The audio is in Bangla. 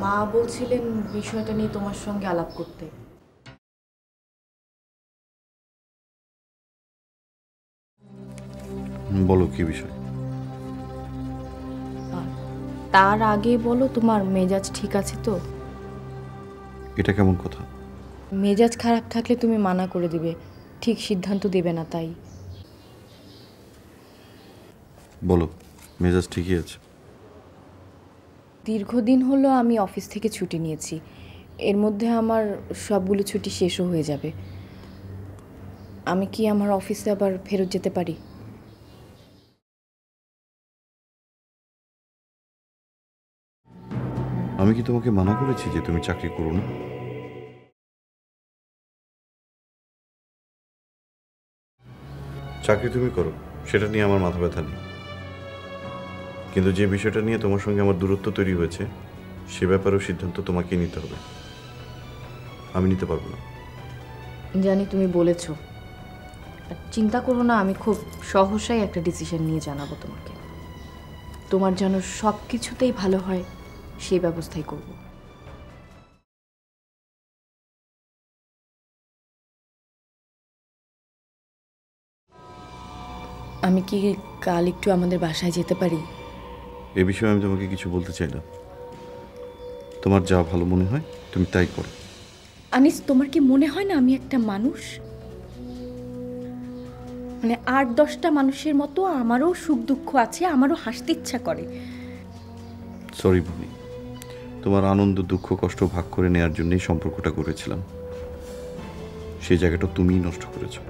মা বলছিলেন বিষয়টা নিয়ে তোমার সঙ্গে আলাপ করতে। বলো কি বিষয়? তার আগে বলো, তোমার মেজাজ ঠিক আছে তো? এটা কেমন কথা? মেজাজ খারাপ থাকলে তুমি মানা করে দিবে, ঠিক সিদ্ধান্ত দেবে না, তাই। বলো, মেজাজ ঠিকই আছে। দীর্ঘদিন হলো আমি অফিস থেকে ছুটি নিয়েছি, এর মধ্যে আমার সবগুলো ছুটি শেষও হয়ে যাবে। আমি কি আমার অফিসে আবার ফেরত যেতে পারি? আমি কি তোমাকে মানা করেছি যে তুমি চাকরি করো না? চাকরি তুমি করো, সেটা নিয়ে আমার মাথা ব্যথা নেই, কিন্তু যে বিষয়টা নিয়ে তোমার সঙ্গে আমার দূরত্ব তৈরি হয়েছে সে ব্যাপারেও সিদ্ধান্ত তোমাকেই নিতে হবে, আমি নিতে পারবো না। জানি তুমি বলেছো, চিন্তা করো না, আমি খুব সহসাই একটা ডিসিশন নিয়ে জানাবো তোমাকে। তোমার যেন সব কিছুতেই ভালো হয় সেই ব্যবস্থাই করব। আমি কি কাল একটু আমাদের বাসায় যেতে পারি? এ বিষয়ে আমি তোমাকে কিছু বলতে চাই না, তোমার যা ভালো মনে হয় তুমি তাই করো। আনিস, তোমার কি মনে হয় না আমি একটা মানুষ? মানে ৮-১০টা মানুষের মতো আমারও সুখ দুঃখ আছে, আমারও হাসতে ইচ্ছা করে। সরি ভূমি, তোমার আনন্দ দুঃখ কষ্ট ভাগ করে নেওয়ার জন্যই সম্পর্কটা করেছিলাম, সেই জায়গাটা তুমিই নষ্ট করেছো।